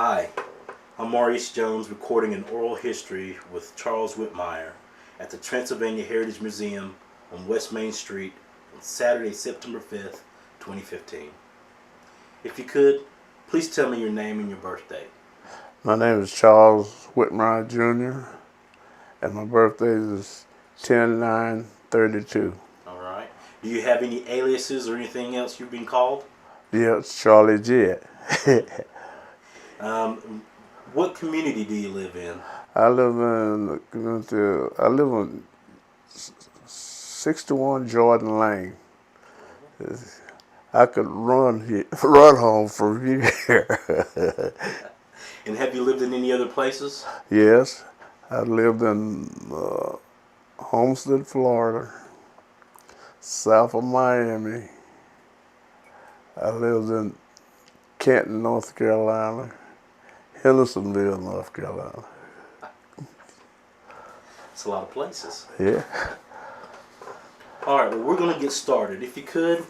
Hi, I'm Maurice Jones recording an oral history with Charles Whitmire at the Transylvania Heritage Museum on West Main Street on Saturday, September 5th, 2015. If you could, please tell me your name and your birthday. My name is Charles Whitmire Jr. and my birthday is 10/9/32. All right. Do you have any aliases or anything else you've been called? Yeah, it's Charlie Jett. What community do you live in? I live in the community. I live on 61 Jordan Lane. I could run home from here. And have you lived in any other places? Yes, I lived in Homestead, Florida, south of Miami. I lived in Canton, North Carolina, Hendersonville, North Carolina. It's a lot of places. Yeah. All right, well, we're going to get started. If you could,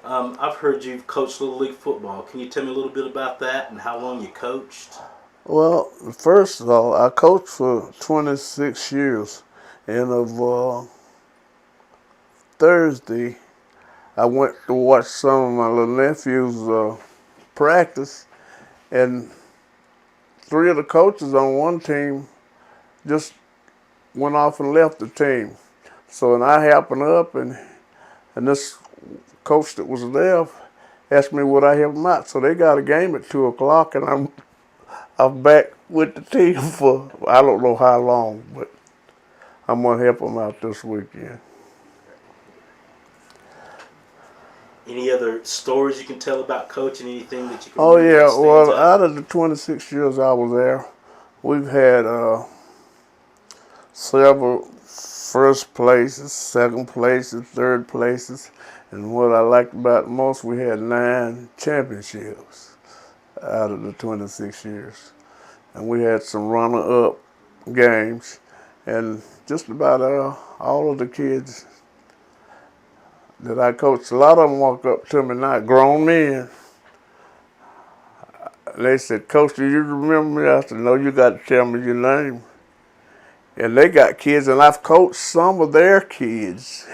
I've heard you've coached Little League football. Can you tell me a little bit about that and how long you coached? Well, first of all, I coached for 26 years. And of Thursday, I went to watch some of my little nephews practice, and 3 of the coaches on one team just went off and left the team. So and I happened up, and this coach that was there asked me would I help them out. So they got a game at 2 o'clock, and I'm back with the team for I don't know how long, but I'm gonna help them out this weekend. Any other stories you can tell about coaching? Anything that you can Oh remember yeah, that stands well, out? out of the 26 years I was there, we've had several first places, second places, third places, and what I liked about it most, we had 9 championships out of the 26 years. And we had some runner-up games, and just about all of the kids that I coached, a lot of them walk up to me now, grown men. They said, "Coach, do you remember me?" I said, "No, you got to tell me your name." And they got kids, and I've coached some of their kids.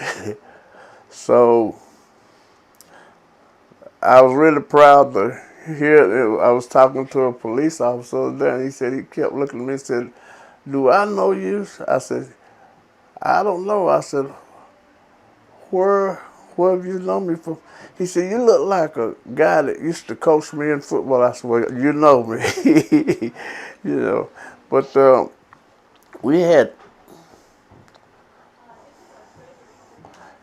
So I was really proud to hear. I was talking to a police officer there, and he said, he kept looking at me and said, "Do I know you?" I said, "I don't know." I said, Where have you known me from?" He said, "You look like a guy that used to coach me in football." I said, "Well, you know me." You know. But we had,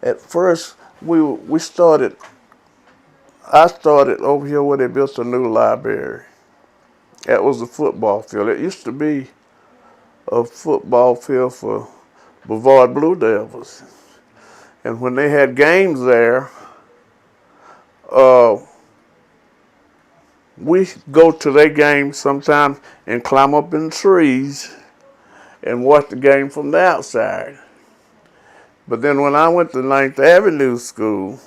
at first, we started, I started over here where they built a new library. That was a football field. It used to be a football field for Brevard Blue Devils. And when they had games there, we go to their games sometimes and climb up in the trees and watch the game from the outside. But then when I went to 9th Avenue School,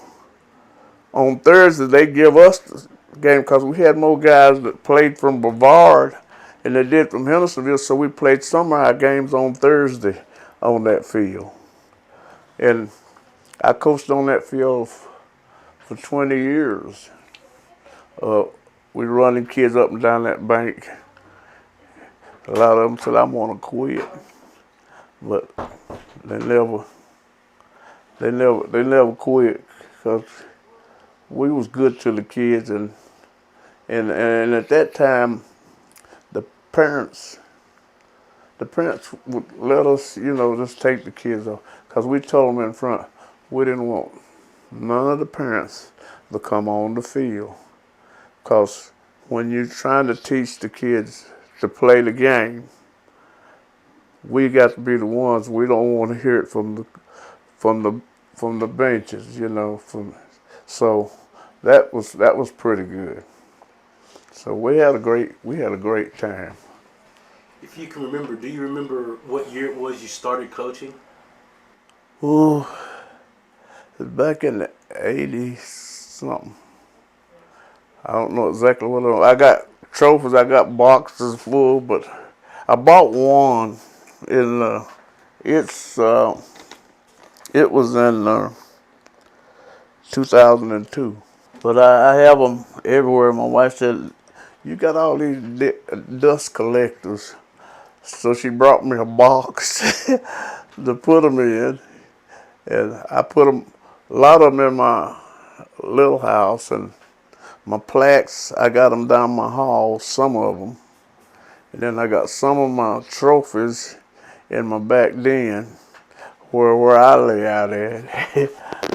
on Thursday they give us the game because we had more guys that played from Brevard than they did from Hendersonville, so we played some of our games on Thursday on that field. And I coached on that field for 20 years. We running kids up and down that bank. A lot of them said I want to quit, but they never quit because we was good to the kids, and at that time the parents would let us, just take the kids off because we told them in front we didn't want none of the parents to come on the field. Because when you're trying to teach the kids to play the game, we got to be the ones. We don't want to hear it from the benches, So that was pretty good. So we had a great time. If you can remember, do you remember what year it was you started coaching? Oh, it was back in the 80s something. I don't know exactly what I got trophies. I got boxes full, but I bought one in it was in 2002. But I have them everywhere. My wife said, "You got all these dust collectors." So she brought me a box to put them in, and I put them, a lot of them in my little house, and my plaques, I got them down my hall, some of them. And then I got some of my trophies in my back den where I lay out at.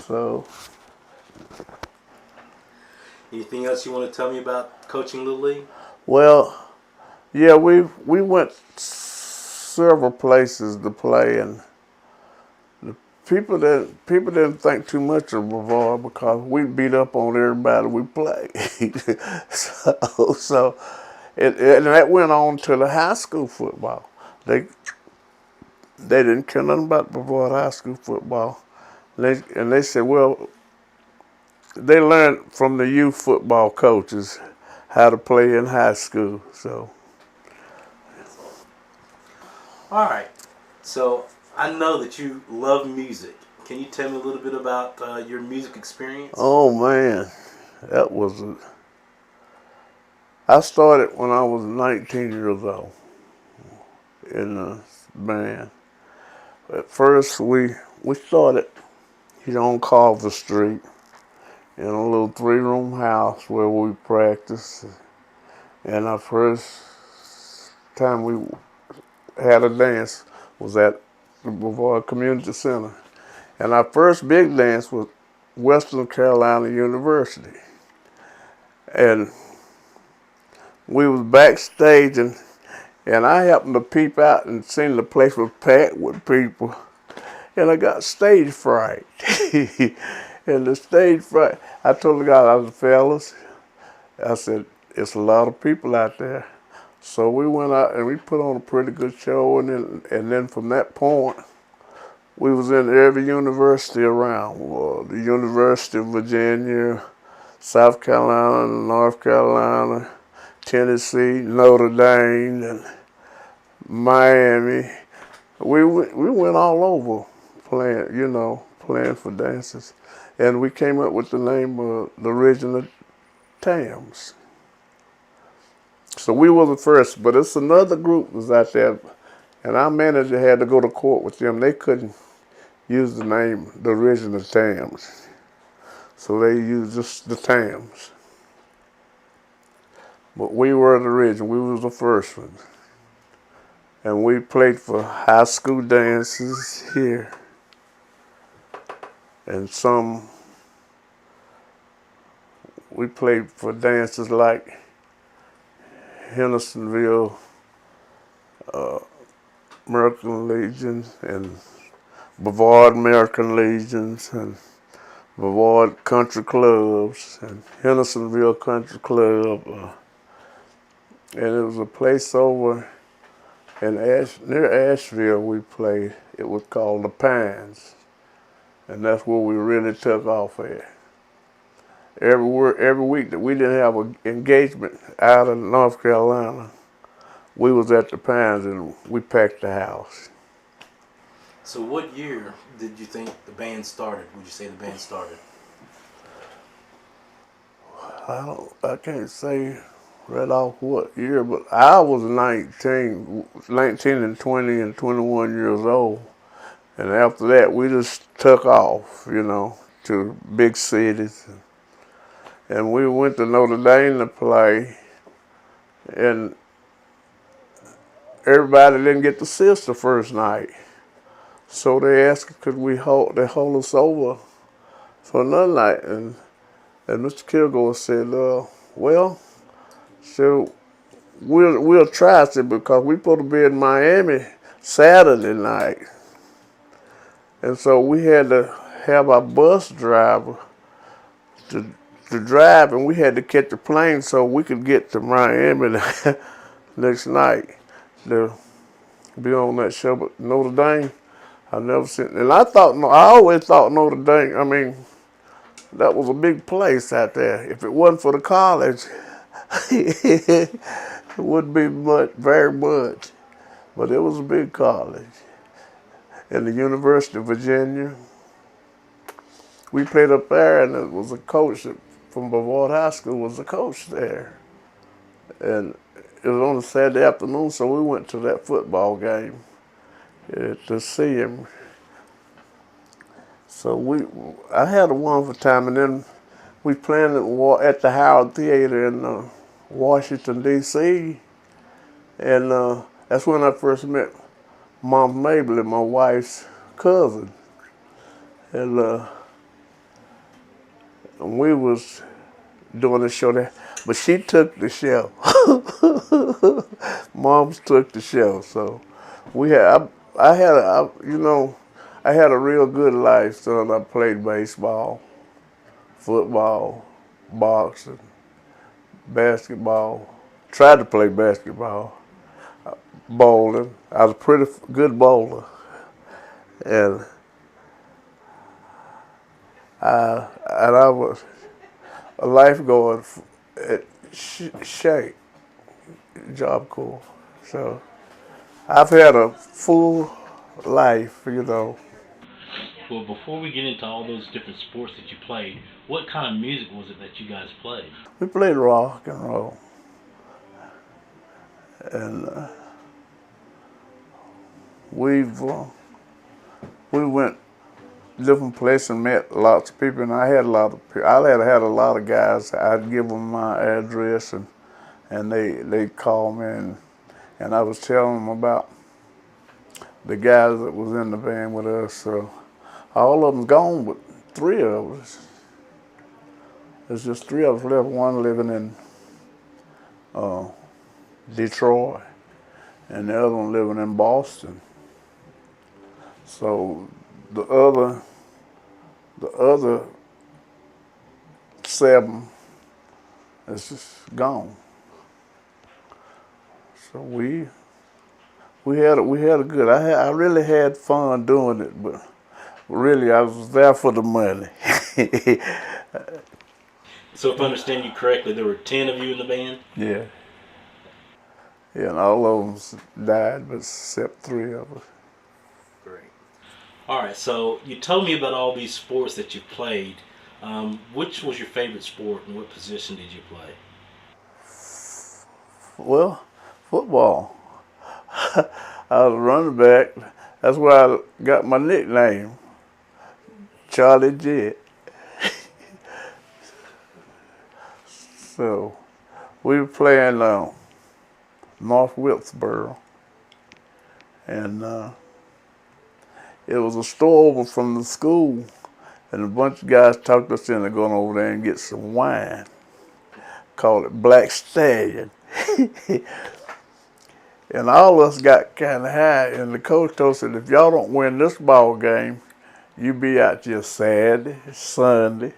So, Anything else you want to tell me about coaching Little League? well, yeah, we went several places to play, and people didn't think too much of Brevard because we beat up on everybody we played. so and that went on to the high school football. They didn't care nothing about Brevard high school football. They said, well, they learned from the youth football coaches how to play in high school. So, All right. So I know that you love music. Can you tell me a little bit about your music experience? oh man, that was I started when I was 19 years old in the band. At first, we started here on Carver Street in a little 3-room house where we practiced. And our first time we had a dance was at the Brevard Community Center. And our first big dance was Western Carolina University. And we was backstage, and I happened to peep out and seen the place was packed with people. And I got stage fright. And the stage fright, I told the guy, I was, fellas, I said, it's a lot of people out there. So we went out and we put on a pretty good show, and then from that point, we was in every university around. The University of Virginia, South Carolina, North Carolina, Tennessee, Notre Dame, and Miami. We went all over playing for dances. And we came up with the name of the original Tams. So we were the first, but it's another group was out there, and our manager had to go to court with them. They couldn't use the name, the original Tams. So they used just the Tams. But we were the original, we was the first ones. And we played for high school dances here. And we played for dances like Hendersonville, American Legions, and Brevard American Legions, and Brevard Country Clubs, and Hendersonville Country Club. And it was a place over in near Asheville we played. It was called the Pines. And that's where we really took off at. Every week that we didn't have an engagement out of North Carolina, we was at the Pines and we packed the house. So what year did you think the band started? Would you say the band started? I can't say right off what year, but I was 19 and 20 and 21 years old. And after that, we just took off, to big cities. And we went to Notre Dame to play, and everybody didn't get to see us the first night. So they asked, could they hold us over for another night? And Mr. Kilgore said, well, so we'll try it because we're supposed to be in Miami Saturday night. And so we had to have our bus driver to drive, and we had to catch a plane so we could get to Miami next night to be on that show. But Notre Dame, I never seen, and I always thought Notre Dame, that was a big place out there. If it wasn't for the college, it wouldn't be much, very much. But it was a big college. And the University of Virginia, we played up there, and it was a coach from Brevard High School was a coach there. And it was on a Saturday afternoon, so we went to that football game to see him. So I had a wonderful time, and then we played at the Howard Theater in Washington, D.C., and that's when I first met Mom Mabel, my wife's cousin. And we was doing the show there, but she took the show. Mom's took the show, so I had a real good life, son. I played baseball, football, boxing, basketball. Tried to play basketball, bowling. I was a pretty good bowler, and I was a lifeguard at Shake Job Corps. So I've had a full life, Well, before we get into all those different sports that you played, what kind of music was it that you guys played? We played rock and roll, and we went different places and met lots of people, and I had had a lot of guys. I'd give them my address, and they'd call me, and I was telling them about the guys that was in the band with us. So all of them gone, but 3 of us. There's just 3 of us left. One living in Detroit, and the other one living in Boston. So the other 7 is just gone. So we had a good. I really had fun doing it, but really I was there for the money. So if I understand you correctly, there were 10 of you in the band? Yeah. Yeah, and all of them died, but except 3 of us. Great. All right, so you told me about all these sports that you played. Which was your favorite sport, and what position did you play? Well, football. I was a running back. That's where I got my nickname, Charlie Jett. So we were playing North Wilkesboro, and it was a store over from the school, and a bunch of guys talked us into going over there and get some wine. Called it Black Stallion. And all of us got kind of high, and the coach told us that if y'all don't win this ball game, you be out here Saturday, Sunday.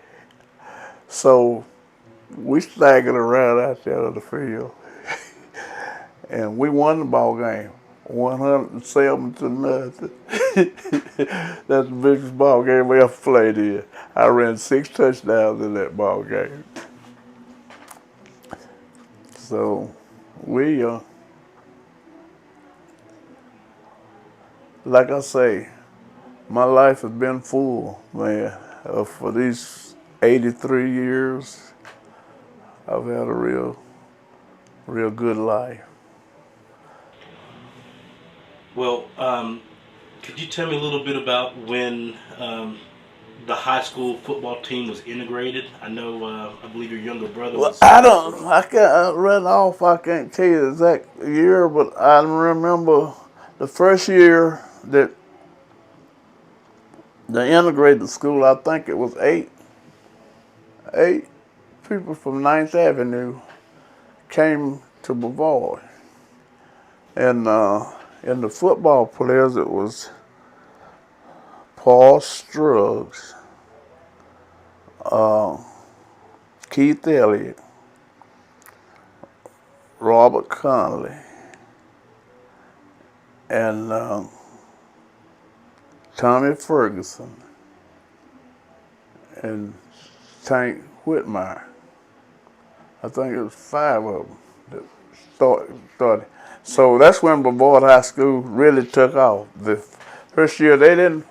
So we staggered around out there on the field, and we won the ball game, 107 to nothing. That's the biggest ball game we ever played in. I ran 6 touchdowns in that ball game. So we, like I say, my life has been full, man. For these 83 years, I've had a real good life. Well, could you tell me a little bit about when the high school football team was integrated? I know, I believe your younger brother was... I can't run off, I can't tell you the exact year, but I remember the first year that they integrated the school. I think it was eight people from 9th Avenue came to Brevard. And in the football players, it was Paul Struggs, Keith Elliott, Robert Connolly, and Tommy Ferguson, and Tank Whitmire. I think it was 5 of them that started. So that's when Brevard High School really took off. The first year they didn't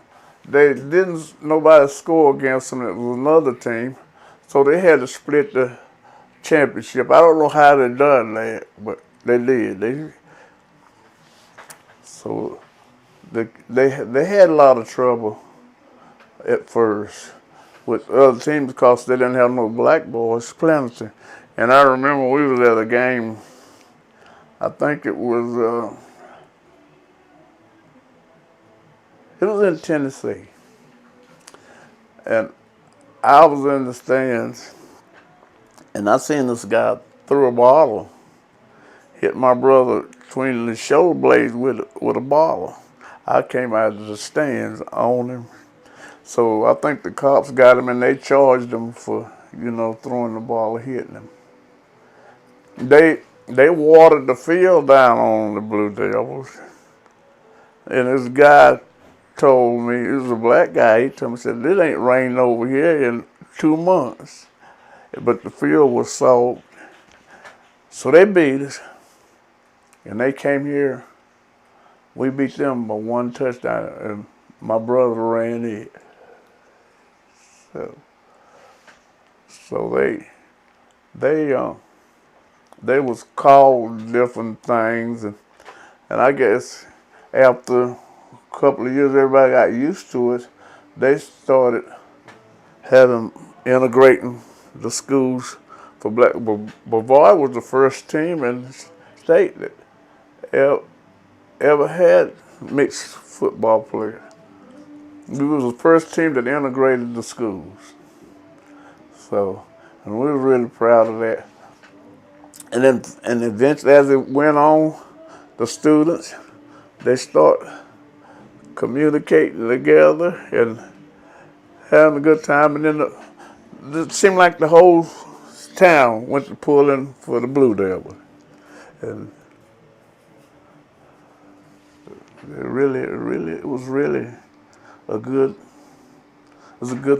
nobody score against them. It was another team, so they had to split the championship. I don't know how they done that, but they did. So they had a lot of trouble at first with other teams because they didn't have no black boys plenty. And I remember we was at a game. I think it was in Tennessee, and I was in the stands, and I seen this guy throw a bottle, hit my brother between the shoulder blades with a bottle. I came out of the stands on him. So I think the cops got him and they charged him for, throwing the ball or hitting him. They watered the field down on the Blue Devils. And this guy told me, it was a black guy, he told me, said, "It ain't rained over here in 2 months." But the field was soaked. So they beat us. And they came here. We beat them by 1 touchdown, and my brother ran it. So they was called different things, and I guess after a couple of years, everybody got used to it. They started integrating the schools for black. Brevard was the first team in the state that ever had mixed football players. We was the first team that integrated the schools. So, and we were really proud of that. And eventually, as it went on, the students, they start communicating together and having a good time. And then it seemed like the whole town went to pulling for the Blue Devil. And it was really a good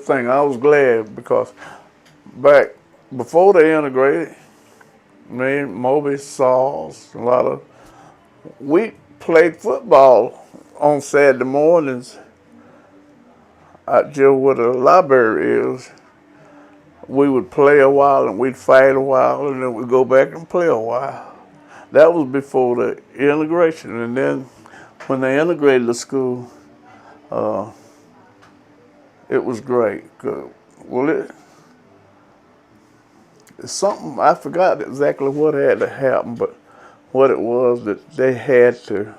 thing. I was glad because back before they integrated, me and Moby, Sauls, we played football on Saturday mornings out there where the library is. We would play a while and we'd fight a while and then we'd go back and play a while. That was before the integration. And then when they integrated the school, it was great. Well, it's something, I forgot exactly what had to happen, but what it was that they had to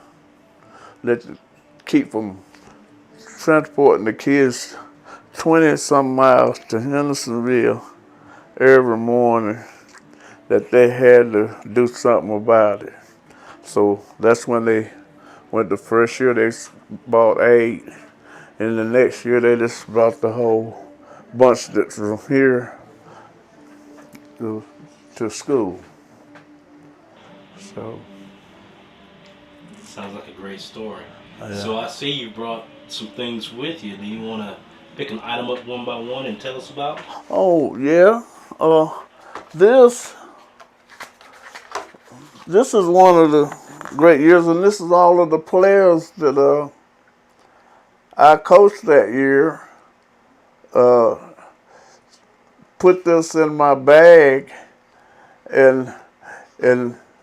keep from transporting the kids 20-some miles to Hendersonville every morning, that they had to do something about it. So that's when they went the first year, they bought 8, and the next year they just brought the whole bunch that's from here to school. So. Sounds like a great story. Yeah. So I see you brought some things with you. Do you want to pick an item up one by one and tell us about it? Oh, yeah. This is one of the great years, and this is all of the players that I coached that year. Put this in my bag, and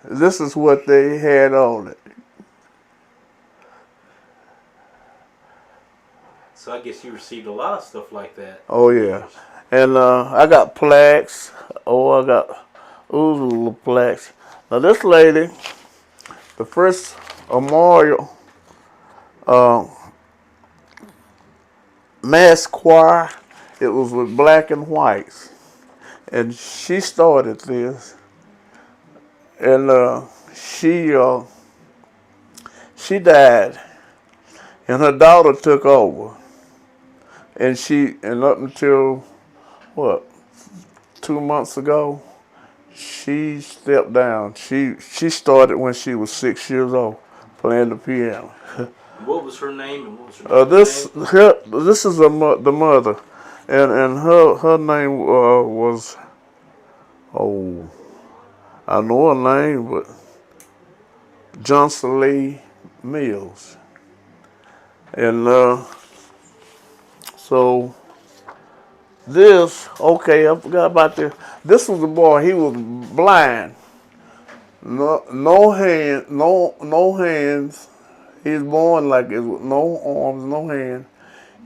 this is what they had on it. So I guess you received a lot of stuff like that. Oh, yeah. And I got plaques. I got little plaques. Now, this lady, the first memorial mass choir, it was with black and whites. And she started this. And she died. And her daughter took over. And up until, 2 months ago, she stepped down. She started when she was 6 years old, playing the piano. What was her name and what was her name? This is the mother. and her name was, oh, I know her name, but Johnson Lee Mills. And so this, okay, I forgot about this. This was the boy. He was blind, no hands. He was born like it with no arms, no hands,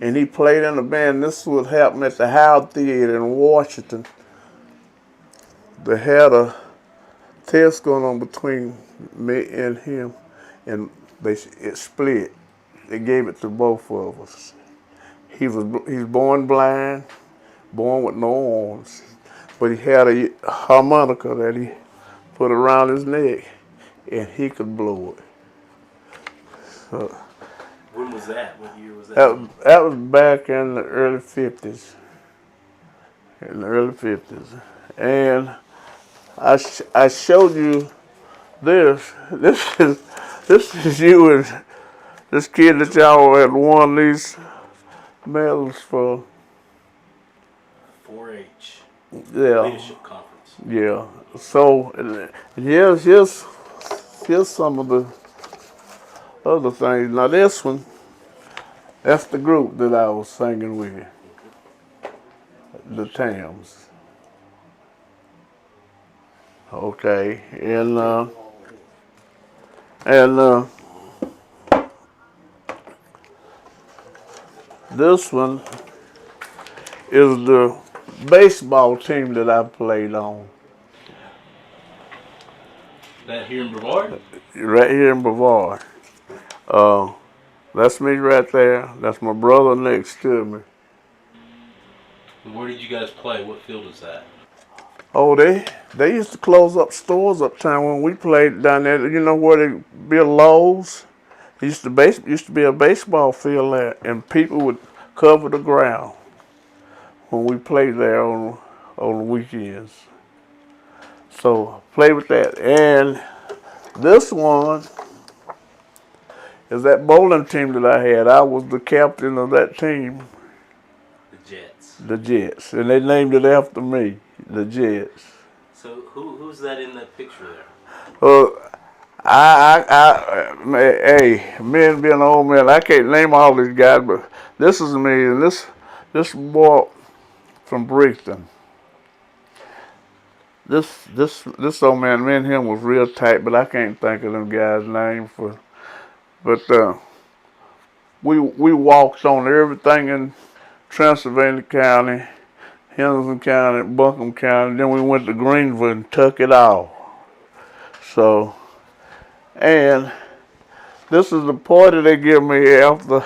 and he played in a band. This was happening at the Howard Theater in Washington. They had a test going on between me and him, and it split. They gave it to both of us. He's born blind, born with no arms, but he had a harmonica that he put around his neck, and he could blow it. So, When was that? What year was that? that was back in the early 50s. In the early 50s. And I showed you this. This is you and this kid that y'all had won these medals for. 4-H. Yeah. Leadership conference. Yeah. So here's some of the other things. Now this one, that's the group that I was singing with. The Tams. Okay. And this one is the baseball team that I played on. That here in Brevard? Right here in Brevard. That's me right there. That's my brother next to me. And where did you guys play? What field is that? Oh, they used to close up stores uptown when we played down there. You know where they build Lowe's? It used to be a baseball field there, and people would cover the ground when we played there on the weekends. So play with that. And this one is that bowling team that I had. I was the captain of that team. The Jets. The Jets, and they named it after me, the Jets. So who's that in that picture there? Hey, me and being an old man, I can't name all these guys, but this is me, and this boy from Brixton. This old man, me and him was real tight, but I can't think of them guys' names for. But we walked on everything in Transylvania County, Henderson County, Buncombe County. Then we went to Greenville and took it off. So, and this is the party they give me after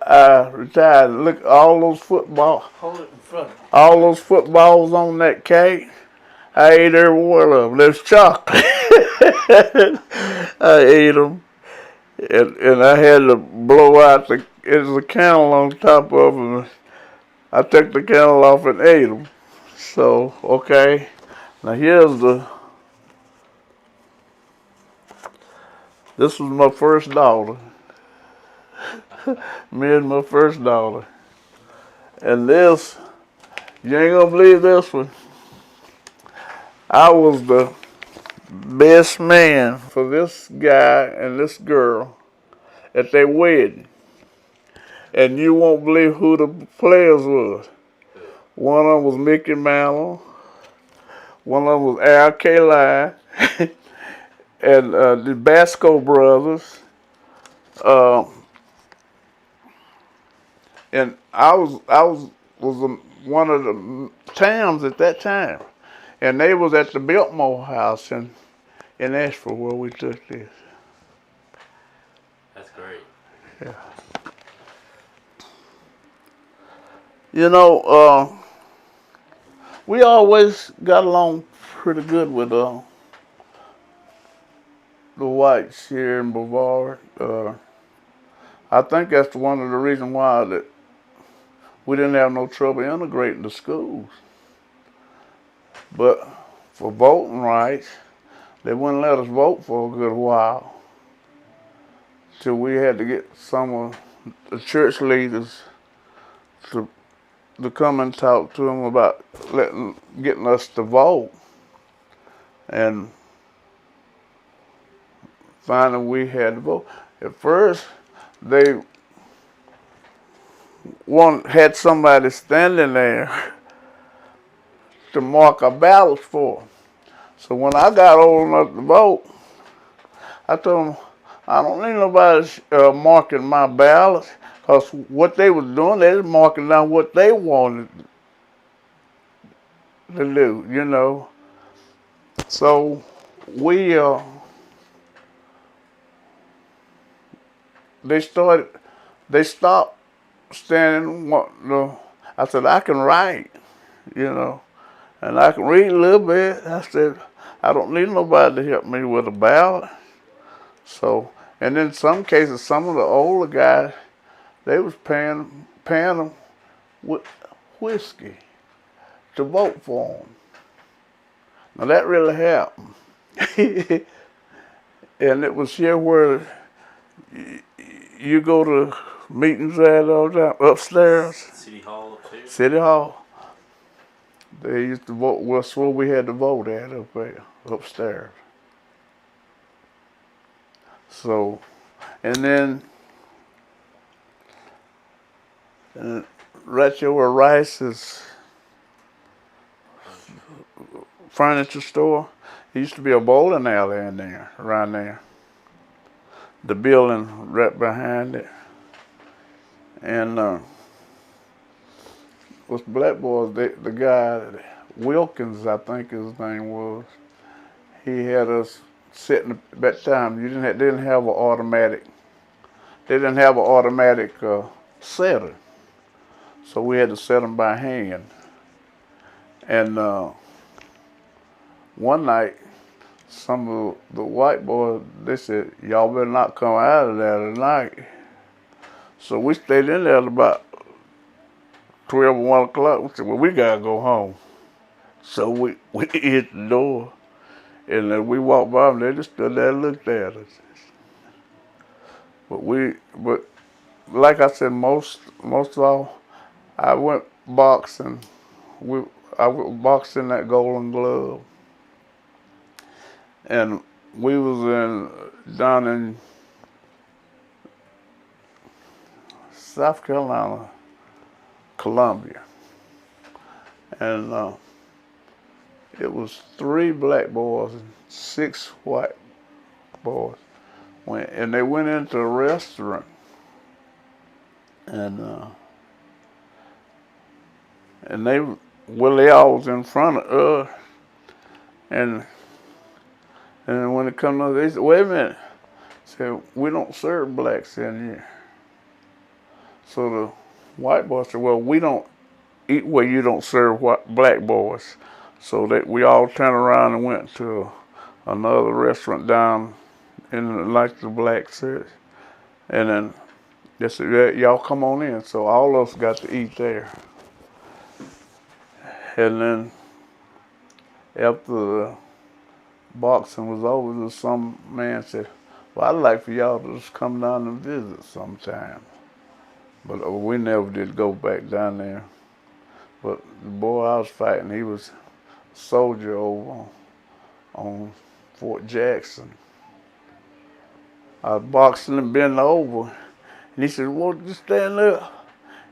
I retired. Look, all those footballs. Hold it in front. All those footballs on that cake. I ate every one of them. There's chocolate. I ate them, and I had to blow out there's a candle on top of them. I took the candle off and ate them. So, okay. Now this was my first daughter. Me and my first daughter. And this, you ain't gonna believe this one. I was the best man for this guy and this girl at their wedding. And you won't believe who the players was. One of them was Mickey Mantle. One of them was Al Kaline. And the Basco brothers. And I was one of the Tams at that time. And they was at the Biltmore house in Asheville where we took this. That's great. Yeah. You know, we always got along pretty good with the whites here in Brevard. I think that's one of the reasons why that we didn't have no trouble integrating to schools. But for voting rights, they wouldn't let us vote for a good while. Till we had to get some of the church leaders to come and talk to them about getting us to vote. And finally we had to vote. At first, they had somebody standing there to mark our ballots for them. So when I got old enough to vote, I told them, I don't need nobody marking my ballots, because what they was doing, they was marking down what they wanted to do, you know. So we, they stopped standing. I said, I can write, you know, and I can read a little bit. I said, I don't need nobody to help me with a ballot. So, and in some cases, some of the older guys, they was paying them with whiskey to vote for them. Now that really happened. And it was here where you go to meetings at all the time, upstairs. City Hall up there. City Hall. They used to vote. Well, that's where we had to vote at up there, upstairs. So, and then right there where Rice's furniture store, there used to be a bowling alley in there, around there. The building right behind it. And was black boys, the guy, Wilkins, I think his name was, he had us sitting at that time. They didn't have an automatic setter. So we had to set them by hand. And one night, some of the white boys, they said, y'all better not come out of there tonight. So we stayed in there at about 12 or 1 o'clock. We said, well, we gotta go home. So we hit the door, and then we walked by them. They just stood there and looked at us. But like I said, most of all, I went boxing. I went boxing that Golden Glove, and we was down in South Carolina, Columbia, and it was 3 black boys and 6 white boys, and they went into a restaurant, and they all was in front of us, and when it come to, they said, wait a minute, said, we don't serve blacks in here. So the white boy said, well, we don't eat where you don't serve black boys. So that we all turned around and went to another restaurant down in like the black city. And then they said, yeah, y'all come on in. So all of us got to eat there. And then after the boxing was over, some man said, well, I'd like for y'all to just come down and visit sometime. But we never did go back down there. But the boy I was fighting, he was a soldier over on Fort Jackson. I was boxing and bent over, and he said, well, just stand up.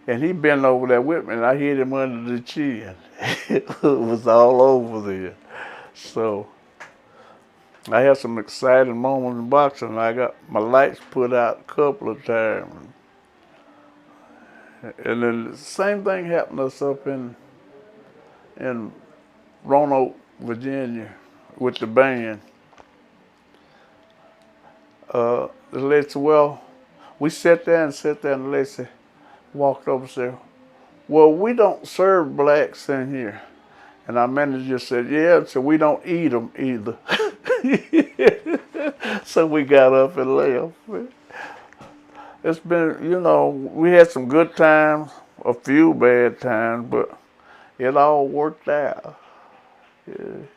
And he bent over there with me, and I hit him under the chin. It was all over there. So I had some exciting moments in boxing. I got my lights put out a couple of times. And then the same thing happened to us up in Roanoke, Virginia, with the band. The lady said, well, we sat there, and the lady said, walked over and said, well, we don't serve blacks in here. And our manager said, yeah, so we don't eat them either. So we got up and left. It's been, we had some good times, a few bad times, but it all worked out. Yeah.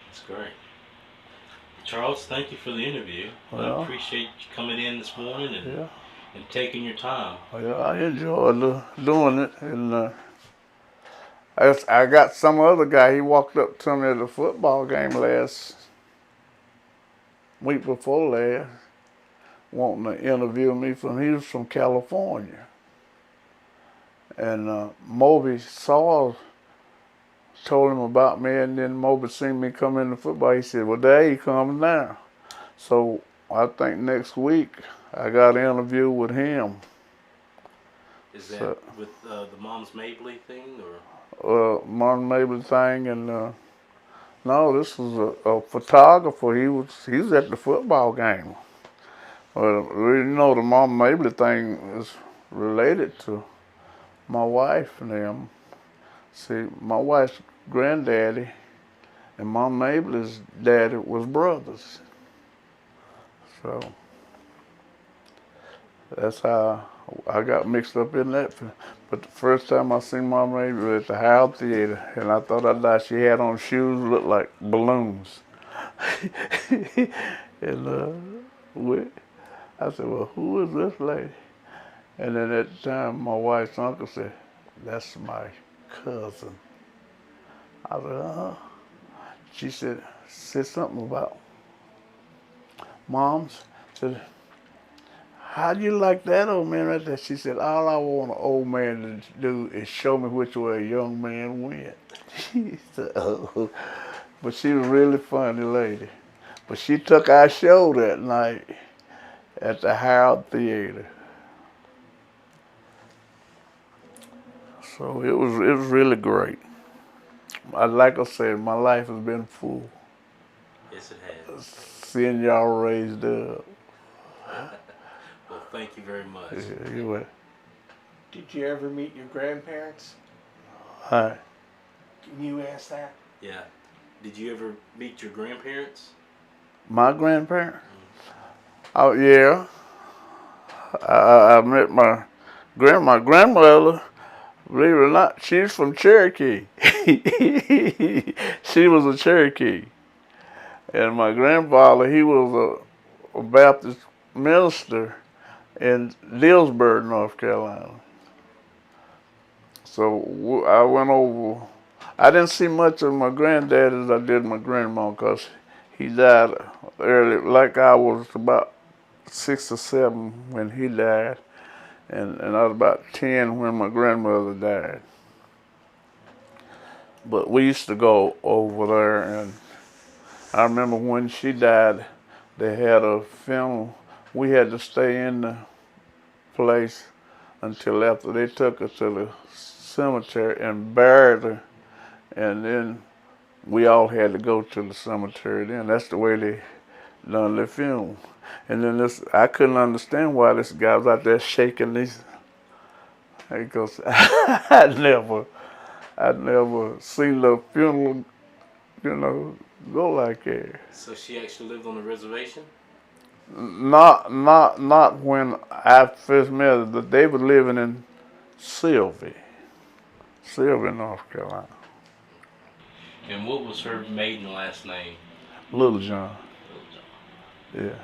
That's great. Charles, thank you for the interview. I appreciate you coming in this morning and And taking your time. Yeah, I enjoyed doing it. And I got some other guy, he walked up to me at the football game week before last, wanting to interview me. He was from California. And Moby told him about me, and then Moby seen me come in the football. He said, well, there he comes now. So I think next week I got an interview with him. Is that with the Mom's Mabley thing, or? Martin Mabel thing, and no, this was a photographer. He was at the football game. Well, you know, the Mom Mabel thing is related to my wife and them. See, my wife's granddaddy and Mom Mabel's daddy was brothers. So that's how I got mixed up in that. But the first time I seen Mom Mabel was at the Howard Theater, and I thought I'd die. She had on shoes that looked like balloons. And I said, well, who is this lady? And then at the time, my wife's uncle said, that's my cousin. I said, uh-huh. She said something about moms. Said, how do you like that old man right there? She said, all I want an old man to do is show me which way a young man went. She said, oh. But she was a really funny lady. But she took our show that night at the Howard Theater. So it was really great. Like I said, my life has been full. Yes, it has. Seeing y'all raised up. Well, thank you very much. Yeah, you were. Did you ever meet your grandparents? Hi. Can you ask that? Yeah. Did you ever meet your grandparents? My grandparents? Oh, yeah. I met my grandmother. Believe it or not, she's from Cherokee. She was a Cherokee. And my grandfather, he was a Baptist minister in Dillsburg, North Carolina. So I went over. I didn't see much of my granddad as I did my grandma, because he died early. Like I was about 6 or 7 when he died, and I was about 10 when my grandmother died. But we used to go over there, and I remember when she died, they had a funeral. We had to stay in the place until after they took her to the cemetery and buried her, and then we all had to go to the cemetery then. That's the way they done their funeral. And then I couldn't understand why this guy was out there shaking these, because I'd never seen the funeral, go like that. So she actually lived on the reservation? Not when I first met her. But they were living in Sylvia, North Carolina. And what was her maiden last name? Little John. Little John. Yeah.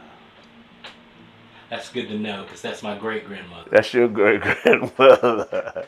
That's good to know, because that's my great-grandmother. That's your great grandmother.